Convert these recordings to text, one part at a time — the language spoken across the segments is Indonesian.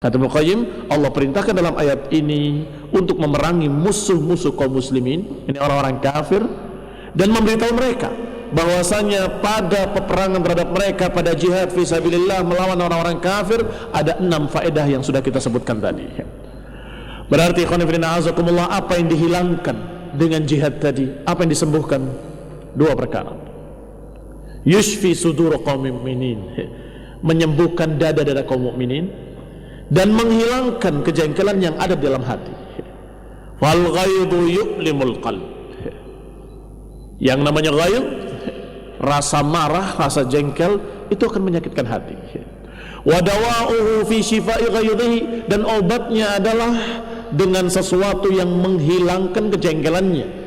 Kata Ibnu Qayyim, Allah perintahkan dalam ayat ini untuk memerangi musuh-musuh kaum muslimin, ini orang-orang kafir, dan memberitahu mereka bahwasanya pada peperangan terhadap mereka, pada jihad fisabilillah melawan orang-orang kafir, ada 6 faedah yang sudah kita sebutkan tadi. Berarti ikhwan fillah azakumullah, apa yang dihilangkan dengan jihad tadi? Apa yang disembuhkan? 2 perkara. Yushfi sudur qaum mukminin, menyembuhkan dada-dada kaum mukminin, dan menghilangkan kejengkelan yang ada di dalam hati. Wal ghaidu yu'limul qalb. Yang namanya ghaid, rasa marah, rasa jengkel, itu akan menyakitkan hati. Wa dawa'uhu fi shifai ghaidihi, dan obatnya adalah dengan sesuatu yang menghilangkan kejengkelannya.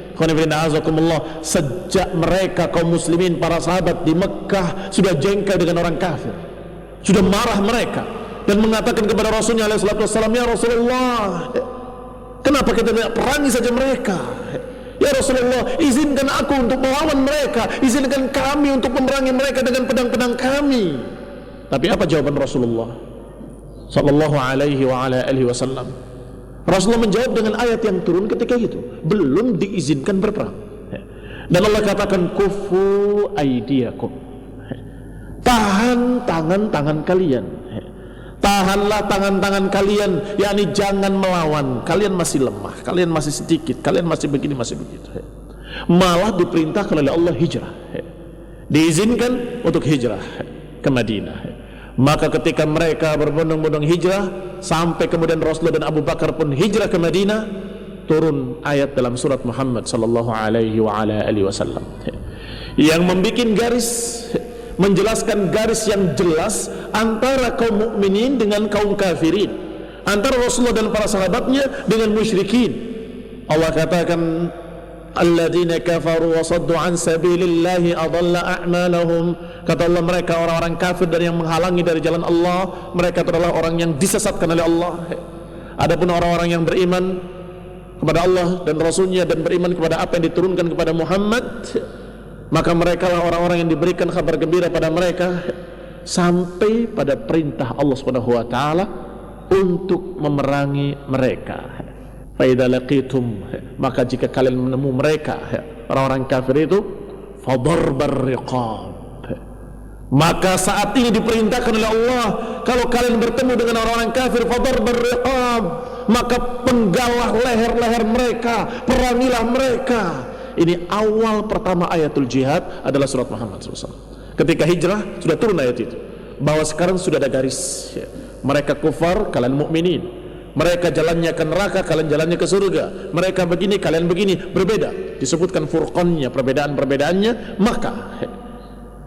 Sejak mereka kaum muslimin, para sahabat di Mekah sudah jengkel dengan orang kafir, sudah marah mereka, dan mengatakan kepada Rasulnya SAW, ya Rasulullah, kenapa kita tidak perangi saja mereka? Ya Rasulullah, izinkan aku untuk melawan mereka, izinkan kami untuk memerangi mereka dengan pedang-pedang kami. Tapi apa jawaban Rasulullah sallallahu alaihi wa ala alihi wasallam? Rasulullah menjawab dengan ayat yang turun ketika itu, belum diizinkan berperang. Dan Allah katakan, kufu aidiakum, tahan tangan-tangan kalian. Tahanlah tangan-tangan kalian, yakni jangan melawan. Kalian masih lemah, kalian masih sedikit, kalian masih begini, masih begitu. Malah diperintahkan oleh Allah hijrah, diizinkan untuk hijrah ke Madinah. Maka ketika mereka berbondong-bondong hijrah, sampai kemudian Rasulullah dan Abu Bakar pun hijrah ke Madinah, turun ayat dalam surat Muhammad sallallahu alaihi wa ala alihi wasallam yang membuat garis, menjelaskan garis yang jelas antara kaum mukminin dengan kaum kafirin, antara Rasulullah dan para sahabatnya dengan musyrikin. Allah katakan, alladzina kafaru wa saddu an sabilillahi adalla a'malahum. Kata Allah, mereka orang-orang kafir dan yang menghalangi dari jalan Allah, mereka adalah orang yang disesatkan oleh Allah. Adapun orang-orang yang beriman kepada Allah dan Rasulnya dan beriman kepada apa yang diturunkan kepada Muhammad, maka mereka lah orang-orang yang diberikan kabar gembira pada mereka sampai pada perintah Allah Subhanahu wa taala untuk memerangi mereka. Fa idza laqitum, maka jika kalian menemui mereka, orang-orang kafir itu, fadarbar riqab, maka saat ini diperintahkan oleh Allah, kalau kalian bertemu dengan orang-orang kafir, fadarbar riqab, maka penggalah leher-leher mereka, perangilah mereka. Ini awal pertama ayatul jihad adalah surat Muhammad SAW. Ketika hijrah sudah turun ayat itu, bahwa sekarang sudah ada garis. Mereka kufar, kalian mukminin. Mereka jalannya ke neraka, kalian jalannya ke surga. Mereka begini, kalian begini, berbeda. Disebutkan furqannya, perbedaan-perbedaannya. Maka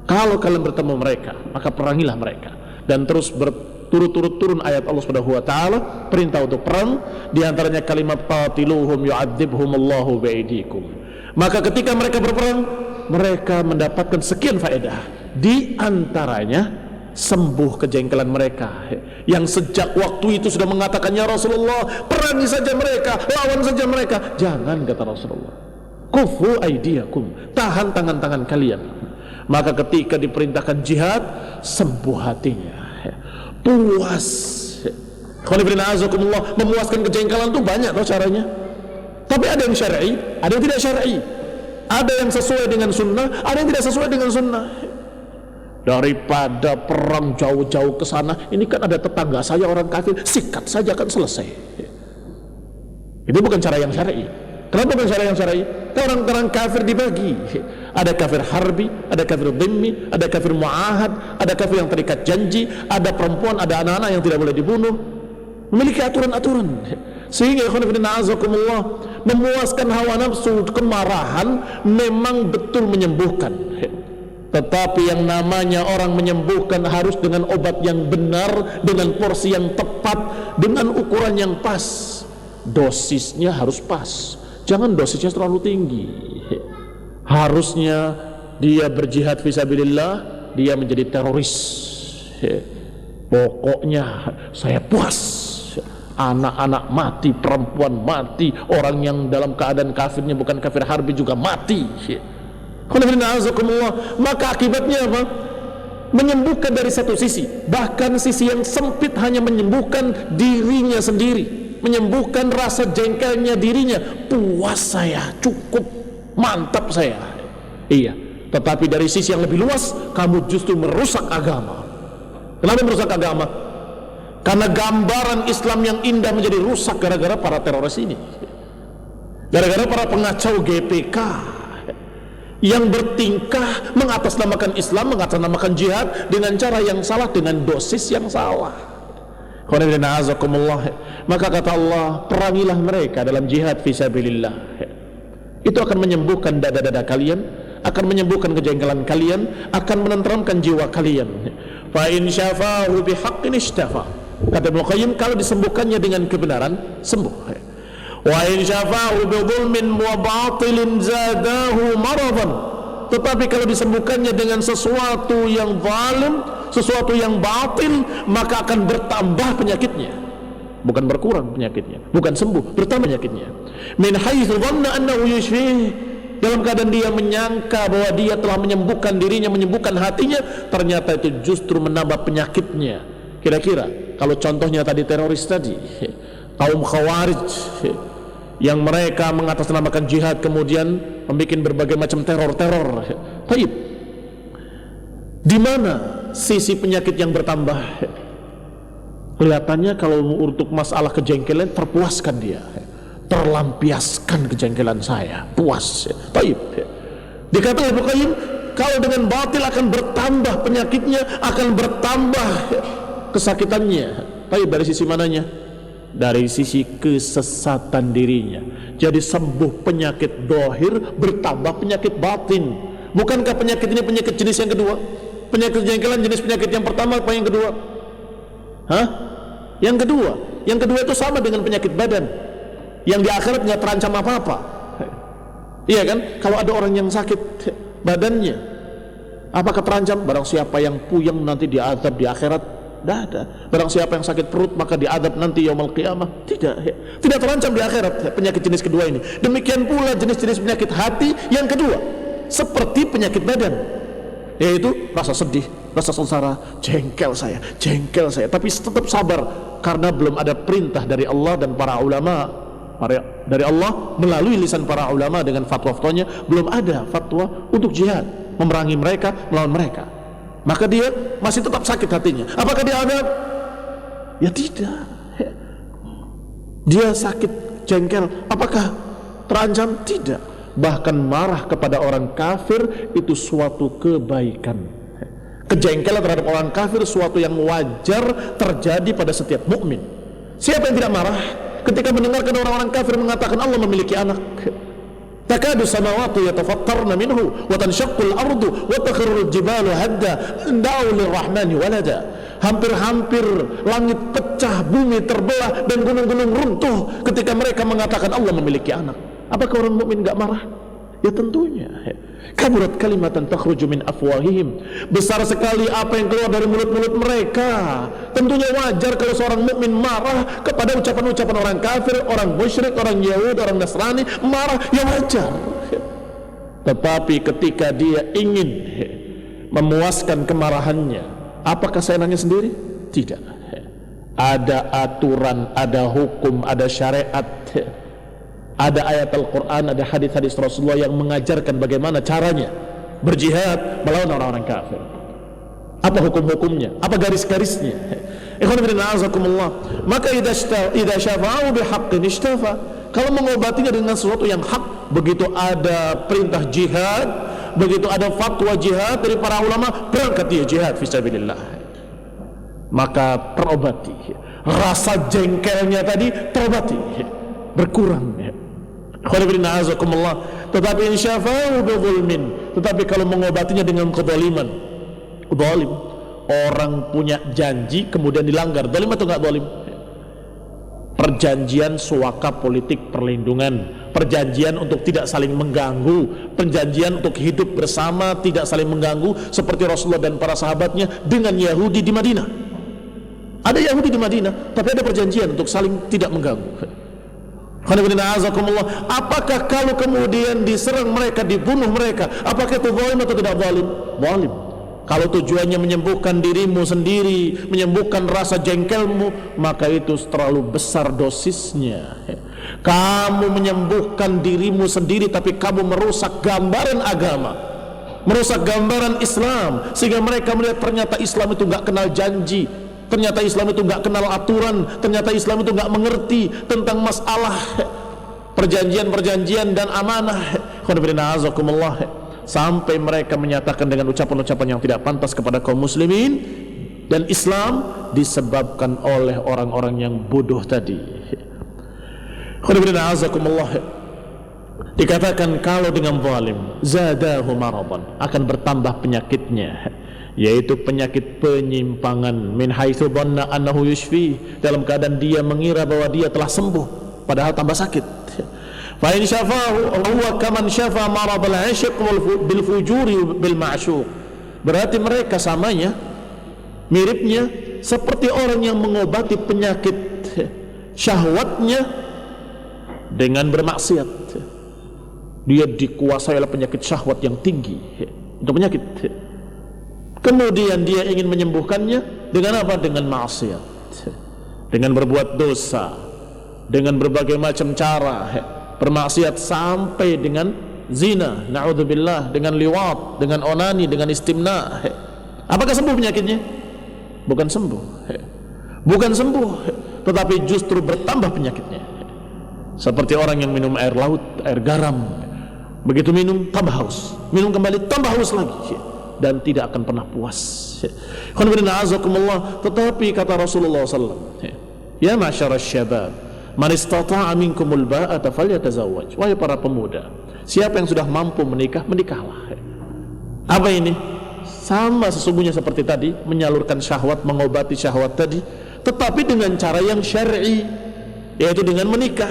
kalau kalian bertemu mereka, maka perangilah mereka. Dan terus berturut-turut turun ayat Allah Subhanahu wa taala, perintah untuk perang, di antaranya kalimat qatiluhum yu'adzibhumullahu bi'aidikum. Maka ketika mereka berperang, mereka mendapatkan sekian faedah. Di antaranya sembuh kejengkelan mereka yang sejak waktu itu sudah mengatakan, ya Rasulullah, perangi saja mereka, lawan saja mereka. Jangan, kata Rasulullah, kufu aidiakum, tahan tangan-tangan kalian. Maka ketika diperintahkan jihad, sembuh hatinya, puas. Memuaskan kejengkelan itu banyak loh caranya. Tapi ada yang syar'i, ada yang tidak syar'i. Ada yang sesuai dengan sunnah, ada yang tidak sesuai dengan sunnah. Daripada perang jauh-jauh ke sana, ini kan ada tetangga saya orang kafir, sikat saja kan selesai. Itu bukan cara yang syar'i. Kenapa bukan cara yang syar'i? Orang-orang kafir dibagi. Ada kafir harbi, ada kafir dhimmi, ada kafir mu'ahad, ada kafir yang terikat janji, ada perempuan, ada anak-anak yang tidak boleh dibunuh. Memiliki aturan-aturan. Sehingga memuaskan hawa nafsu, kemarahan memang betul menyembuhkan. Tetapi yang namanya orang menyembuhkan harus dengan obat yang benar, dengan porsi yang tepat, dengan ukuran yang pas. Dosisnya harus pas, jangan dosisnya terlalu tinggi. Harusnya dia berjihad fisabilillah, dia menjadi teroris. Pokoknya saya puas, anak-anak mati, perempuan mati, orang yang dalam keadaan kafirnya bukan kafir harbi juga mati. Maka akibatnya apa? menyembuhkan dari satu sisi, bahkan sisi yang sempit hanya menyembuhkan dirinya sendiri, menyembuhkan rasa jengkelnya dirinya. Puas saya, cukup, mantap saya. Iya, tetapi dari sisi yang lebih luas, kamu justru merusak agama. Kenapa merusak agama? Karena gambaran Islam yang indah menjadi rusak gara-gara para teroris ini, gara-gara para pengacau GPK yang bertingkah mengatasnamakan Islam, mengatasnamakan jihad dengan cara yang salah, dengan dosis yang salah. Maka kata Allah, perangilah mereka dalam jihad fisabilillah. Itu akan menyembuhkan dada-dada kalian, akan menyembuhkan kejengkelan kalian, akan menenteramkan jiwa kalian. Fa in syafa'u bihaqqin ishtafa. Kata Ibnu Qayyim, kalau disembuhkannya dengan kebenaran, sembuh. Wa in syafa'u bi dhulmin wa batilin zadahu maradan. Tetapi kalau disembuhkannya dengan sesuatu yang zalim, sesuatu yang batil, maka akan bertambah penyakitnya, bukan berkurang penyakitnya, bukan sembuh, bertambah penyakitnya. Min haitsu dhanna annahu yushfih, dalam keadaan dia menyangka bahwa dia telah menyembuhkan dirinya, menyembuhkan hatinya, ternyata itu justru menambah penyakitnya. Kira-kira kalau contohnya tadi teroris tadi, kaum khawarij yang mereka mengatasnamakan jihad kemudian membuat berbagai macam teror-teror. Baik, di mana sisi penyakit yang bertambah? Kelihatannya kalau untuk masalah kejengkelan, terpuaskan dia, terlampiaskan kejengkelan saya, puas. Baik, dikatakan Ibnu Qayyim, kalau dengan batil akan bertambah penyakitnya, akan bertambah kesakitannya. Baik, dari sisi mananya? Dari sisi kesesatan dirinya. Jadi sembuh penyakit dohir, bertambah penyakit batin. Bukankah penyakit ini penyakit jenis yang kedua? Penyakit jengkelan jenis penyakit yang pertama apa yang kedua? Hah? Yang kedua. Yang kedua itu sama dengan penyakit badan, yang di akhirat nggak terancam apa-apa. Iya kan? Kalau ada orang yang sakit badannya, apakah terancam? Barang siapa yang puyeng nanti diazab di akhirat. Tidak ada. Barang siapa yang sakit perut maka diadab nanti yaumul qiyamah. Tidak terancam di akhirat penyakit jenis kedua ini. Demikian pula jenis-jenis penyakit hati yang kedua, seperti penyakit badan, yaitu rasa sedih, rasa sengsara, jengkel saya, tapi tetap sabar karena belum ada perintah dari Allah dan para ulama. Dari Allah melalui lisan para ulama dengan fatwa-fatwanya, belum ada fatwa untuk jihad, memerangi mereka, melawan mereka. Maka dia masih tetap sakit hatinya. Apakah dia adab? Ya tidak. Dia sakit jengkel, apakah terancam? Tidak. Bahkan marah kepada orang kafir itu suatu kebaikan. Kejengkelan terhadap orang kafir suatu yang wajar terjadi pada setiap mukmin. Siapa yang tidak marah ketika mendengarkan orang-orang kafir mengatakan Allah memiliki anak? Takadu samawati yatafattarna minhu wa tanshaqqul ardu wa takhirrul jibalu hadda an da'u lirrahmani walada. Hampir-hampir langit pecah, bumi terbelah, dan gunung-gunung runtuh ketika mereka mengatakan Allah memiliki anak. Apakah orang mukmin enggak marah? Ya tentunya. Kaburat kalimatan takhruju min afwahihim. Besar sekali apa yang keluar dari mulut-mulut mereka. Tentunya wajar kalau seorang mukmin marah kepada ucapan-ucapan orang kafir, orang musyrik, orang Yahudi, orang Nasrani, marah, ya wajar. Tetapi ketika dia ingin memuaskan kemarahannya, apakah kesenangannya sendiri? Tidak. Ada aturan, ada hukum, ada syariat, ada ayat Al-Quran, ada hadis-hadis Rasulullah yang mengajarkan bagaimana caranya berjihad melawan orang-orang kafir. Apa hukum-hukumnya? Apa garis-garisnya? Ikhwan fillah azakumullah. Maka idza syafa'u bihaqqin ishtafa. Kalau mengobatinya dengan sesuatu yang hak, begitu ada perintah jihad, begitu ada fatwa jihad dari para ulama, berangkat dia jihad fisabilillah. Maka terobati. Rasa jengkelnya tadi terobati, berkurang. Tetapi insyafa'u bidzulmin, tetapi kalau mengobatinya dengan kezaliman, zalim, orang punya janji kemudian dilanggar, zalim atau enggak zalim? Perjanjian suaka politik perlindungan, perjanjian untuk tidak saling mengganggu, perjanjian untuk hidup bersama tidak saling mengganggu, seperti Rasulullah dan para sahabatnya dengan Yahudi di Madinah. Ada Yahudi di Madinah, tapi ada perjanjian untuk saling tidak mengganggu. Apakah kalau kemudian diserang mereka, dibunuh mereka, apakah itu zalim atau tidak zalim? Zalim. Kalau tujuannya menyembuhkan dirimu sendiri, menyembuhkan rasa jengkelmu, maka itu terlalu besar dosisnya. Kamu menyembuhkan dirimu sendiri, tapi kamu merusak gambaran agama, merusak gambaran Islam, sehingga mereka melihat ternyata Islam itu gak kenal janji, ternyata Islam itu gak kenal aturan, ternyata Islam itu gak mengerti tentang masalah perjanjian-perjanjian dan amanah. Sampai mereka menyatakan dengan ucapan-ucapan yang tidak pantas kepada kaum muslimin dan Islam, disebabkan oleh orang-orang yang bodoh tadi. Dikatakan kalau dengan zalim, zadahu maradan, akan bertambah penyakitnya, yaitu penyakit penyimpangan. Min haitsu dhanna annahu yushfi, dalam keadaan dia mengira bahwa dia telah sembuh padahal tambah sakit. Fa in syafahu huwa kaman syafa marad al-'ishq bil fujuri bil ma'syuq. Berarti mereka samanya, miripnya seperti orang yang mengobati penyakit syahwatnya dengan bermaksiat. Dia dikuasai oleh penyakit syahwat yang tinggi, itu penyakit. Kemudian dia ingin menyembuhkannya dengan apa? Dengan maksiat, dengan berbuat dosa, dengan berbagai macam cara bermaksiat, sampai dengan zina, na'udzubillah, dengan liwat, dengan onani, dengan istimna. Apakah sembuh penyakitnya? Bukan sembuh, bukan sembuh, tetapi justru bertambah penyakitnya. Seperti orang yang minum air laut, air garam, begitu minum tambah haus, minum kembali tambah haus lagi, dan tidak akan pernah puas. Tetapi kata Rasulullah SAW, ya ma'syarasy syabab, man istata'a minkumul ba'ata falyatazawwaj. Wahai para pemuda, siapa yang sudah mampu menikah, menikahlah. Apa ini? Sama sesungguhnya seperti tadi, menyalurkan syahwat, mengobati syahwat tadi, tetapi dengan cara yang syar'i, yaitu dengan menikah.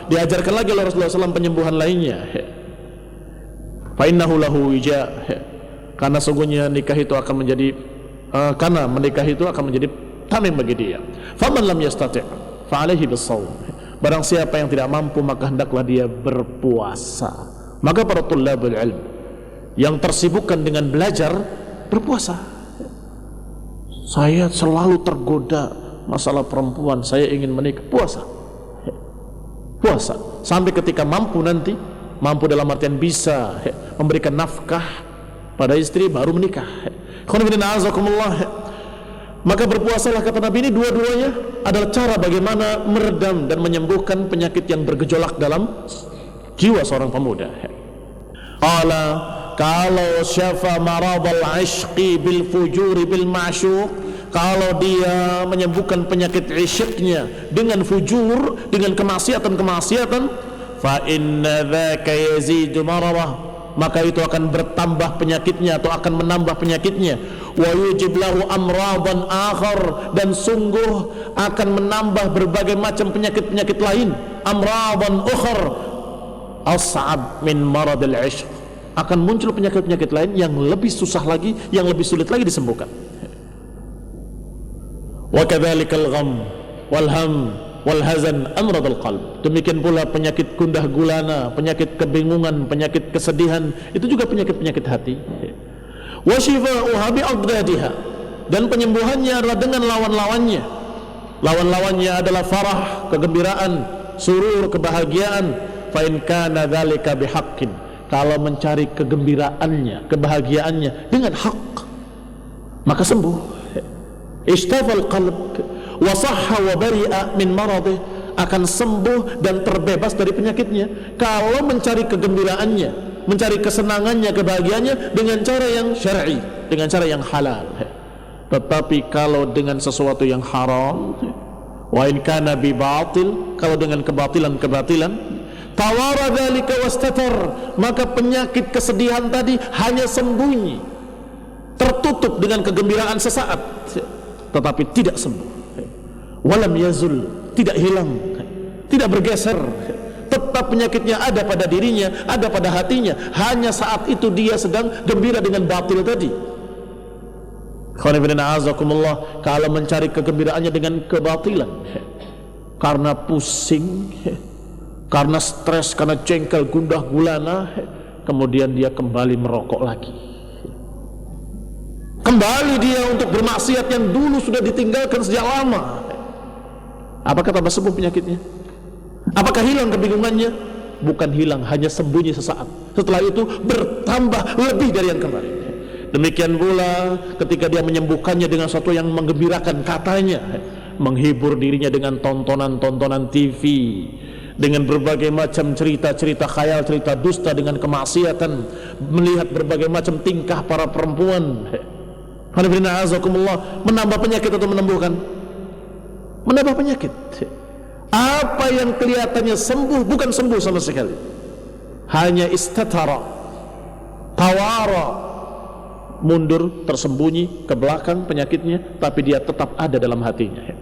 Diajarkan lagi oleh Rasulullah SAW penyembuhan lainnya. Fa innahu lahu wija, karena sungguhnya nikah itu akan menjadi karena menikah itu akan menjadi tamim bagi dia. Faman lam yastati' fa alaihi bis-shaum. Barang siapa yang tidak mampu, maka hendaklah dia berpuasa. Maka para tullabul ilm yang tersibukkan dengan belajar, berpuasa. Saya selalu tergoda masalah perempuan, saya ingin menikah, puasa. Puasa sampai ketika mampu, nanti mampu dalam artian bisa memberikan nafkah pada istri, baru menikah. Maka berpuasalah, kata Nabi, ini dua-duanya adalah cara bagaimana meredam dan menyembuhkan penyakit yang bergejolak dalam jiwa seorang pemuda. Kalau syafa maradal ishqi bil fujuri bil ma'syuq, kalau dia menyembuhkan penyakit isyiknya dengan fujur, dengan kemaksiatan-kemaksiatan, fa inna dzaka yazidu maradah, maka itu akan bertambah penyakitnya atau akan menambah penyakitnya. Wa yujib lahu amradan akhar, dan sungguh akan menambah berbagai macam penyakit-penyakit lain. Amradan ukhar as'ab min maradil ishq, akan muncul penyakit-penyakit lain yang lebih susah lagi, yang lebih sulit lagi disembuhkan. Wa kadzalikal gham wal ham wal hazan amradul qalb, demikian pula penyakit gundah gulana, penyakit kebingungan, penyakit kesedihan, itu juga penyakit-penyakit hati. Wa shifa'uha bi adadiha, dan penyembuhannya adalah dengan lawan-lawannya. Lawan-lawannya adalah farah, kegembiraan, surur, kebahagiaan. Fa in kana dzalika bihaqqin, kalau mencari kegembiraannya, kebahagiaannya dengan hak, maka sembuh. Ishtafal qalb wa sahha wa bari'a min maradih, akan sembuh dan terbebas dari penyakitnya kalau mencari kegembiraannya, mencari kesenangannya, kebahagiaannya dengan cara yang syar'i, dengan cara yang halal. Tetapi kalau dengan sesuatu yang haram, wa in kana bi batil, kalau dengan kebatilan-kebatilan, tawara dzalika wastatar, maka penyakit kesedihan tadi hanya sembunyi, tertutup dengan kegembiraan sesaat, tetapi tidak sembuh. Walam yazul, tidak hilang, tidak bergeser, tetap penyakitnya ada pada dirinya, ada pada hatinya. Hanya saat itu dia sedang gembira dengan batil tadi. Kalau mencari kegembiraannya dengan kebatilan, karena pusing, karena stres, karena jengkel, gundah gulana, kemudian dia kembali merokok lagi. Kembali dia untuk bermaksiat yang dulu sudah ditinggalkan sejak lama. Apakah tambah sembuh penyakitnya? Apakah hilang kebingungannya? Bukan hilang, hanya sembunyi sesaat. Setelah itu bertambah lebih dari yang kemarin. Demikian pula ketika dia menyembuhkannya dengan sesuatu yang menggembirakan, katanya menghibur dirinya dengan tontonan-tontonan TV, dengan berbagai macam cerita-cerita khayal, cerita dusta, dengan kemaksiatan, melihat berbagai macam tingkah para perempuan. Menambah penyakit atau menembuhkan? Menambah penyakit. Apa yang kelihatannya sembuh bukan sembuh sama sekali, hanya istatara, tawara, mundur, tersembunyi ke belakang penyakitnya, tapi dia tetap ada dalam hatinya.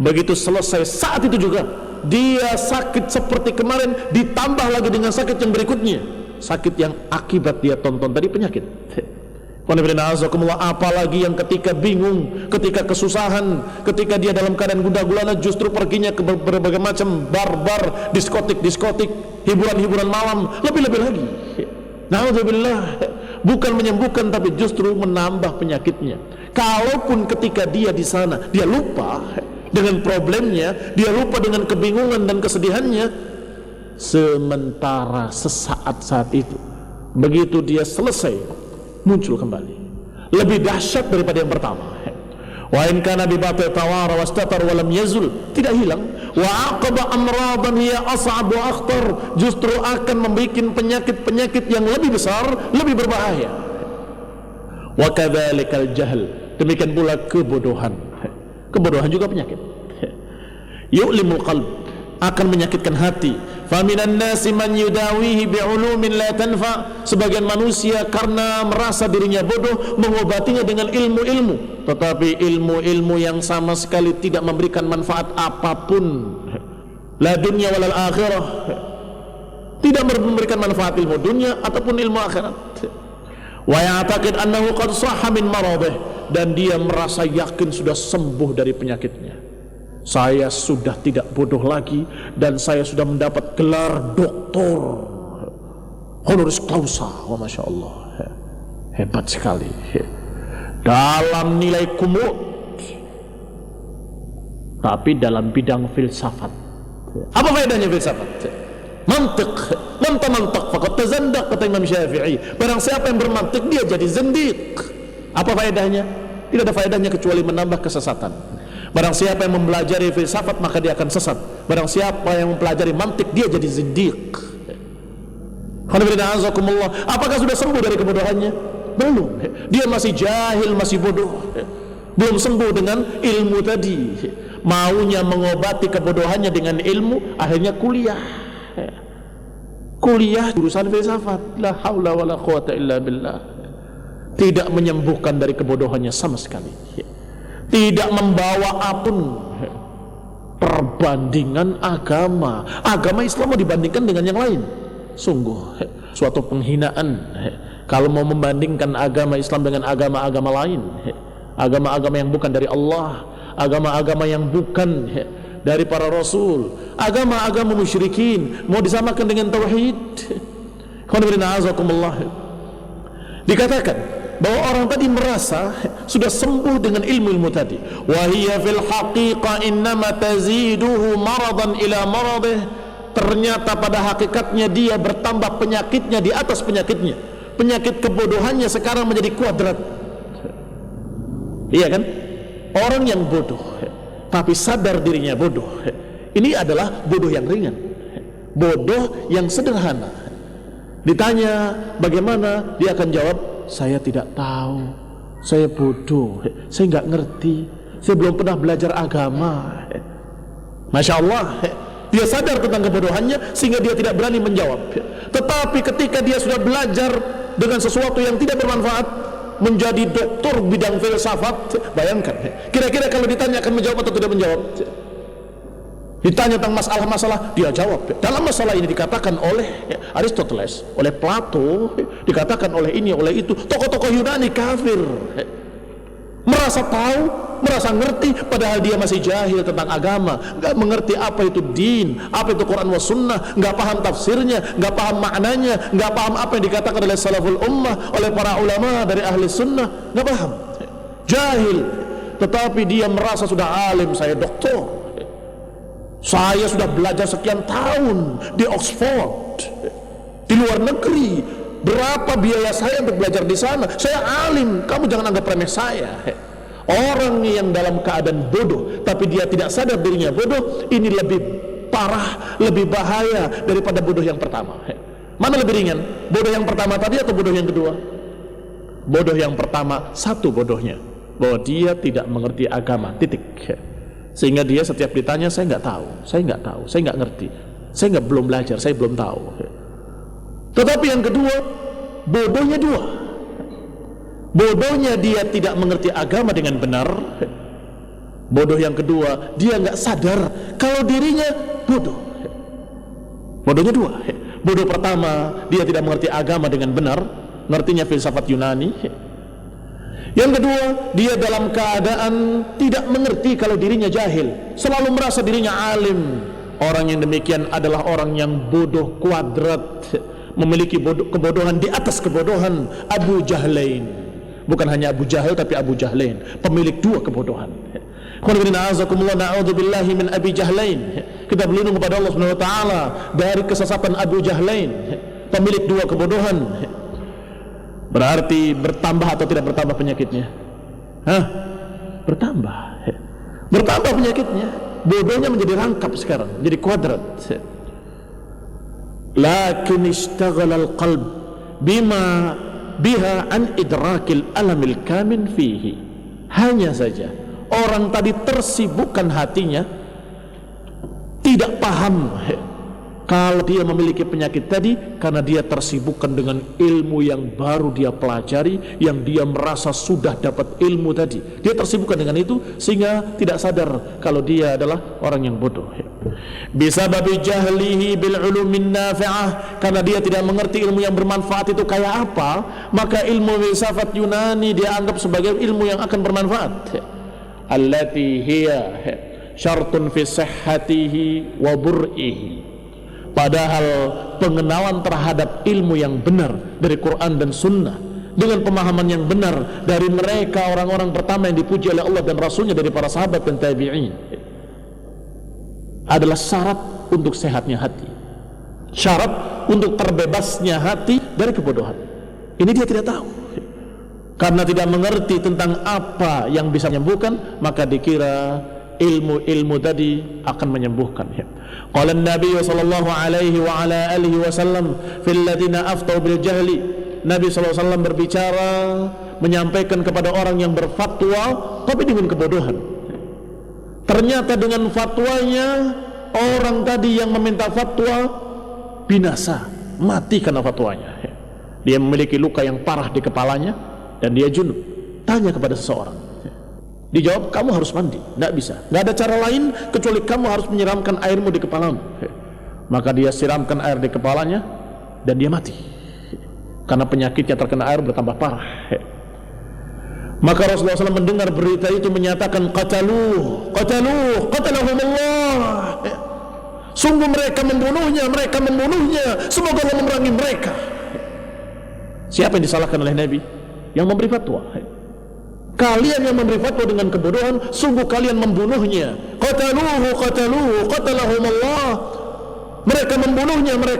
Begitu selesai saat itu juga dia sakit seperti kemarin, ditambah lagi dengan sakit yang berikutnya, sakit yang akibat dia tonton tadi, penyakit. Apalagi yang ketika bingung, ketika kesusahan, ketika dia dalam keadaan gundah gulana, justru perginya ke berbagai macam bar-bar, diskotik-diskotik, hiburan-hiburan malam, lebih-lebih lagi. Na'udzubillah, bukan menyembuhkan tapi justru menambah penyakitnya. Kalaupun ketika dia di sana dia lupa dengan problemnya, dia lupa dengan kebingungan dan kesedihannya, sementara sesaat saat itu, begitu dia selesai, muncul kembali lebih dahsyat daripada yang pertama. Wa in kana bi batil tawara wastatar wa lam yazul, tidak hilang. Wa aqaba amradan hiya as'ab wa akhtar, justru akan membuat penyakit-penyakit yang lebih besar, lebih berbahaya. Wa kadzalikal jahl, demikian pula kebodohan. Kebodohan juga penyakit. Yu'limul qalb, akan menyakitkan hati. Faminan nasi man yudawihi bi'ulumin la tanfa, sebagian manusia karena merasa dirinya bodoh mengobatinya dengan ilmu-ilmu, tetapi ilmu-ilmu yang sama sekali tidak memberikan manfaat apapun, la dunya walal akhirah, tidak memberikan manfaat ilmu dunia ataupun ilmu akhirat. Wa ya'taqid annahu qad sahha min maradih, dan dia merasa yakin sudah sembuh dari penyakitnya. Saya sudah tidak bodoh lagi dan saya sudah mendapat gelar doktor honoris causa. Wa masya Allah, hebat sekali dalam nilai kumut, tapi dalam bidang filsafat. Apa faedahnya filsafat? Mantiq, man tamantiq faqad tazandaq, kata Imam Syafi'i. Barang siapa yang bermantik dia jadi zindiq. Apa faedahnya? Tidak ada faedahnya kecuali menambah kesesatan. Barang siapa yang mempelajari filsafat maka dia akan sesat. Barang siapa yang mempelajari mantik dia jadi zindiq. Apakah sudah sembuh dari kebodohannya? Belum. Dia masih jahil, masih bodoh, belum sembuh dengan ilmu tadi. Maunya mengobati kebodohannya dengan ilmu, akhirnya kuliah jurusan filsafat. La haula wala quwata illa billah. Tidak menyembuhkan dari kebodohannya sama sekali, tidak membawa apun perbandingan agama Islam dibandingkan dengan yang lain. Sungguh suatu penghinaan kalau mau membandingkan agama Islam dengan agama-agama lain, agama-agama yang bukan dari Allah, agama-agama yang bukan dari para rasul, agama-agama musyrikin, mau disamakan dengan tauhid. Dikatakan bahwa orang tadi merasa sudah sembuh dengan ilmu-ilmu tadi. Wa hiya fil haqiqa innama taziduhu maradan ila maradih. Ternyata pada hakikatnya dia bertambah penyakitnya di atas penyakitnya. Penyakit kebodohannya sekarang menjadi kuadrat. Iya kan? Orang yang bodoh tapi sadar dirinya bodoh, ini adalah bodoh yang ringan, bodoh yang sederhana. Ditanya bagaimana, dia akan jawab, saya tidak tahu, saya bodoh, saya nggak ngerti, saya belum pernah belajar agama. Masya Allah, dia sadar tentang kebodohannya sehingga dia tidak berani menjawab. Tetapi ketika dia sudah belajar dengan sesuatu yang tidak bermanfaat, menjadi doktor bidang filsafat, bayangkan, kira-kira kalau ditanya akan menjawab atau tidak menjawab? Ditanya tentang masalah-masalah, dia jawab. Dalam masalah ini dikatakan oleh Aristoteles, oleh Plato, dikatakan oleh ini, oleh itu. Tokoh-tokoh Yunani kafir merasa tahu merasa ngerti padahal dia masih jahil tentang agama, nggak mengerti apa itu din, apa itu Quran wa sunnah, nggak paham tafsirnya, nggak paham maknanya, nggak paham apa yang dikatakan oleh salaful ummah, oleh para ulama dari ahli sunnah, nggak paham, jahil. Tetapi dia merasa sudah alim, saya doktor, saya sudah belajar sekian tahun di Oxford, di luar negeri. Berapa biaya saya untuk belajar di sana? Saya alim, kamu jangan anggap remeh saya. Orang yang dalam keadaan bodoh tapi dia tidak sadar dirinya bodoh, ini lebih parah, lebih bahaya daripada bodoh yang pertama. Mana lebih ringan? Bodoh yang pertama tadi atau bodoh yang kedua? Bodoh yang pertama, satu bodohnya, bahwa dia tidak mengerti agama, titik. Sehingga dia setiap ditanya, saya nggak tahu, saya nggak tahu, saya nggak ngerti, saya belum belajar, saya belum tahu. Tetapi yang kedua, bodohnya dua. Bodohnya dia tidak mengerti agama dengan benar. Bodoh yang kedua, dia nggak sadar kalau dirinya bodoh. Bodohnya dua. Bodoh pertama, dia tidak mengerti agama dengan benar, ngertinya filsafat Yunani. Yang kedua, dia dalam keadaan tidak mengerti kalau dirinya jahil, selalu merasa dirinya alim. Orang yang demikian adalah orang yang bodoh kuadrat, memiliki kebodohan di atas kebodohan. Abu Jahlain, bukan hanya Abu Jahal tapi Abu Jahlain, pemilik dua kebodohan. Na'udzubillahi min Abi Jahlain. Kita berlindung kepada Allah Subhanahu wa taala dari kesesatan Abu Jahlain, pemilik dua kebodohan. Berarti bertambah atau tidak bertambah penyakitnya? Bertambah. Bertambah penyakitnya. Bodohnya menjadi rangkap sekarang, jadi kuadrat. Lakin ishtaghala al-qalb bima biha an idrakil alamil kamin fihi. Hanya saja orang tadi tersibukkan hatinya, tidak paham kalau dia memiliki penyakit tadi, karena dia tersibukkan dengan ilmu yang baru dia pelajari, yang dia merasa sudah dapat ilmu tadi. Dia tersibukkan dengan itu sehingga tidak sadar kalau dia adalah orang yang bodoh. Bisa babi jahlihi bil ulumin nafi'ah, karena dia tidak mengerti ilmu yang bermanfaat itu kayak apa, maka ilmu filsafat Yunani dia anggap sebagai ilmu yang akan bermanfaat. Allati hiya syartun fi sihhatihi wa bur'ihi. Padahal pengenalan terhadap ilmu yang benar dari Quran dan Sunnah, dengan pemahaman yang benar dari mereka orang-orang pertama yang dipuji oleh Allah dan Rasulnya dari para sahabat dan tabi'in, adalah syarat untuk sehatnya hati, syarat untuk terbebasnya hati dari kebodohan. Ini dia tidak tahu, karena tidak mengerti tentang apa yang bisa menyembuhkan, maka dikira ilmu-ilmu tadi akan menyembuhkan. Qala an-nabiy sallallahu alaihi wa ala alihi wasallam fil ladina aftau bil jahli. Nabi sallallahu alaihi wasallam berbicara, menyampaikan kepada orang yang berfatwa tapi dengan kebodohan. Ternyata dengan fatwanya, orang tadi yang meminta fatwa binasa, mati karena fatwanya. Dia memiliki luka yang parah di kepalanya dan dia junub. Tanya kepada seseorang, dijawab, kamu harus mandi. Tidak bisa, tidak ada cara lain kecuali kamu harus menyiramkan airmu di kepalamu. Maka dia siramkan air di kepalanya dan dia mati, karena penyakitnya terkena air bertambah parah. Maka Rasulullah SAW mendengar berita itu, menyatakan, qatalahumullah. Sungguh mereka membunuhnya, semoga Allah memerangi mereka. Siapa yang disalahkan oleh Nabi? Yang memberi fatwa. Kalian yang memberi fatwa dengan kebodohan, sungguh kalian membunuhnya. Qatalahumullah. Mereka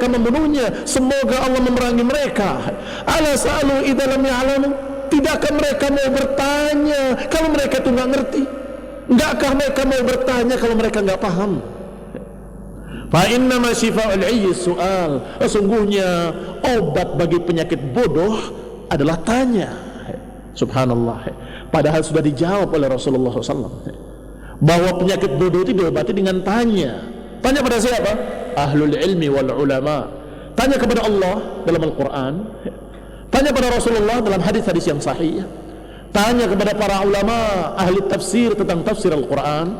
membunuhnya, semoga Allah memerangi mereka. Ala sa'alu idza lam ya'lamu. Tidakkah mereka mau bertanya kalau mereka itu nggak ngerti? Enggakah mereka mau bertanya kalau mereka nggak paham? Fa innama shifa'ul 'ayyi su'al. Sesungguhnya obat bagi penyakit bodoh adalah tanya. Subhanallah. Padahal sudah dijawab oleh Rasulullah SAW bahwa penyakit bodoh itu diobati dengan tanya. Tanya pada siapa? Ahlul ilmi wal ulama. Tanya kepada Allah dalam Al-Quran, tanya pada Rasulullah dalam hadis-hadis yang sahih, tanya kepada para ulama ahli tafsir tentang tafsir Al-Quran,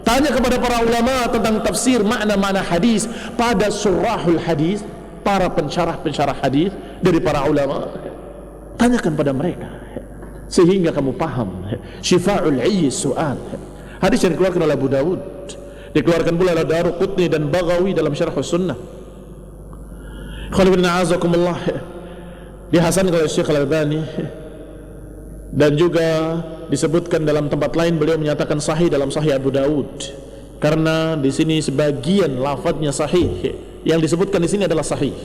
tanya kepada para ulama tentang tafsir makna-makna hadis pada surahul hadis, para pensyarah-pensyarah hadis dari para ulama. Tanyakan pada mereka. sehingga kamu paham. Syifa'ul 'ayyi su'al. Hadis yang dikeluarkan oleh Abu Dawud, dikeluarkan pula oleh Daruqutni dan Baghawi dalam Syarh Sunnah. Khalifina azakumullah, dihasankan oleh Syekh Al-Albani, dan juga disebutkan dalam tempat lain beliau menyatakan sahih dalam Sahih Abu Dawud. Karena di sini sebagian lafadznya sahih, yang disebutkan di sini adalah sahih.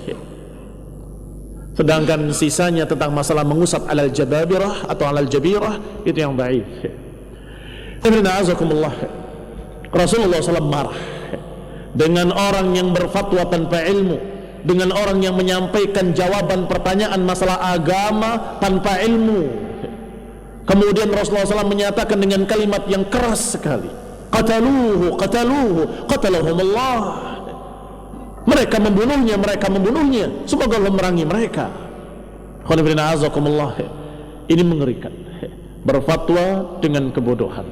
Sedangkan sisanya tentang masalah mengusap alal jababirah atau alal jabirah itu yang dhaif. Khalifina azakumullah, Rasulullah SAW marah dengan orang yang berfatwa tanpa ilmu, dengan orang yang menyampaikan jawaban pertanyaan masalah agama tanpa ilmu. Kemudian Rasulullah SAW menyatakan dengan kalimat yang keras sekali, qataluhu, qataluhu, qatalahumullah. Mereka membunuhnya, semoga Allah merangi mereka. Khonibina azakumullah, ini mengerikan, berfatwa dengan kebodohan.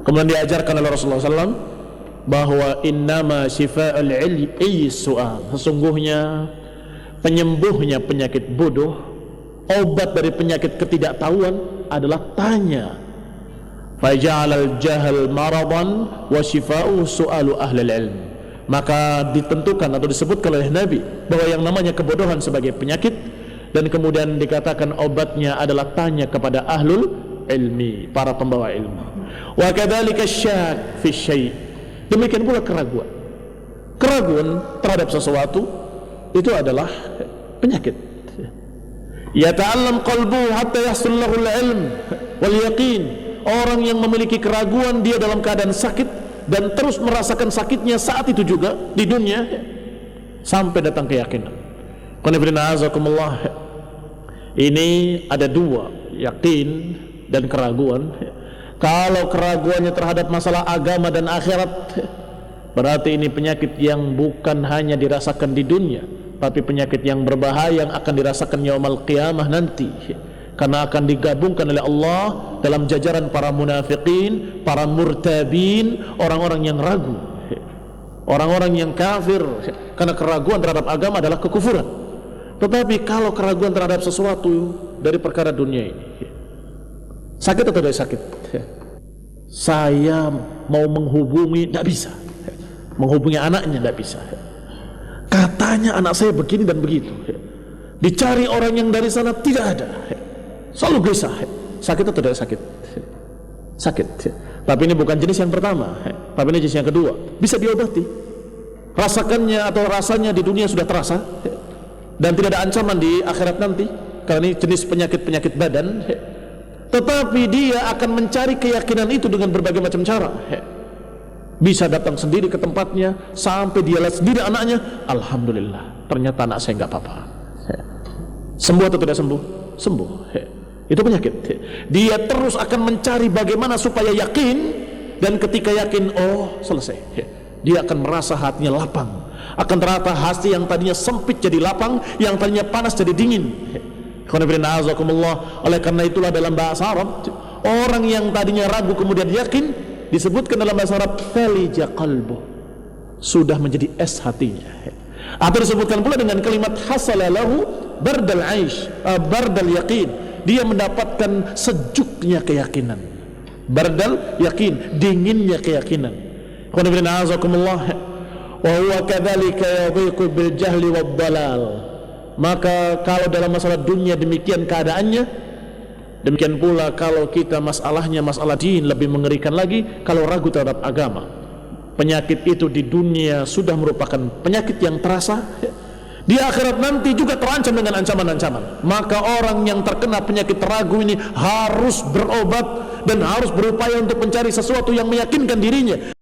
Kemudian diajarkan oleh Rasulullah SAW bahwa innama syifa'ul 'ayyi su'al, sesungguhnya penyembuhnya penyakit bodoh, obat dari penyakit ketidaktahuan adalah tanya. Faja'alal jahal maradan wa syifa'u su'alu ahlil ilm. Maka ditentukan atau disebutkan oleh Nabi bahwa yang namanya kebodohan sebagai penyakit, dan kemudian dikatakan obatnya adalah tanya kepada ahlul ilmi, para pembawa ilmu. Wa kadzalika syak fi syai', demikian pula keraguan. Keraguan terhadap sesuatu itu adalah penyakit. Yata'allam qalbuhu hatta yahsul lahul ilm wal yaqin. Orang yang memiliki keraguan, dia dalam keadaan sakit dan terus merasakan sakitnya saat itu juga di dunia sampai datang keyakinan. Ini ada dua, yakin dan keraguan. Kalau keraguannya terhadap masalah agama dan akhirat, berarti ini penyakit yang bukan hanya dirasakan di dunia, tapi penyakit yang berbahaya yang akan dirasakan yaumul qiyamah nanti, karena akan digabungkan oleh Allah dalam jajaran para munafikin, para murtabin, orang-orang yang ragu, orang-orang yang kafir. Karena keraguan terhadap agama adalah kekufuran. Tetapi kalau keraguan terhadap sesuatu dari perkara dunia ini, sakit atau tidak sakit? Saya mau menghubungi, tidak bisa. Menghubungi anaknya, tidak bisa. Katanya anak saya begini dan begitu. Dicari orang yang dari sana, tidak ada. Selalu gelisah. Sakit atau tidak sakit? Sakit. Tapi ini bukan jenis yang pertama, tapi ini jenis yang kedua. Bisa diobati. Rasakannya atau rasanya di dunia sudah terasa, dan tidak ada ancaman di akhirat nanti, karena ini jenis penyakit-penyakit badan. Tetapi dia akan mencari keyakinan itu dengan berbagai macam cara. Bisa datang sendiri ke tempatnya, sampai dia lihat sendiri anaknya, alhamdulillah, ternyata anak saya nggak apa-apa. Sembuh atau tidak sembuh? Sembuh. Itu penyakit. Dia terus akan mencari bagaimana supaya yakin, dan ketika yakin, oh selesai, dia akan merasa hatinya lapang. Akan ternyata hati yang tadinya sempit jadi lapang, yang tadinya panas jadi dingin. Oleh karena itulah dalam bahasa Arab, orang yang tadinya ragu kemudian yakin, disebutkan dalam bahasa Arab falija qalbuh, sudah menjadi es hatinya. Atau disebutkan pula dengan kalimat hasalalahu bardal aish, bardal yaqin, dia mendapatkan sejuknya keyakinan. Bardal yakin, dinginnya keyakinan. Wa huwa kadzalika yadhiqu bil jahli wad dalal. Maka kalau dalam masalah dunia demikian keadaannya, demikian pula kalau kita masalahnya masalah din, lebih mengerikan lagi kalau ragu terhadap agama. Penyakit itu di dunia sudah merupakan penyakit yang terasa, di akhirat nanti juga terancam dengan ancaman-ancaman. Maka orang yang terkena penyakit ragu ini harus berobat dan harus berupaya untuk mencari sesuatu yang meyakinkan dirinya.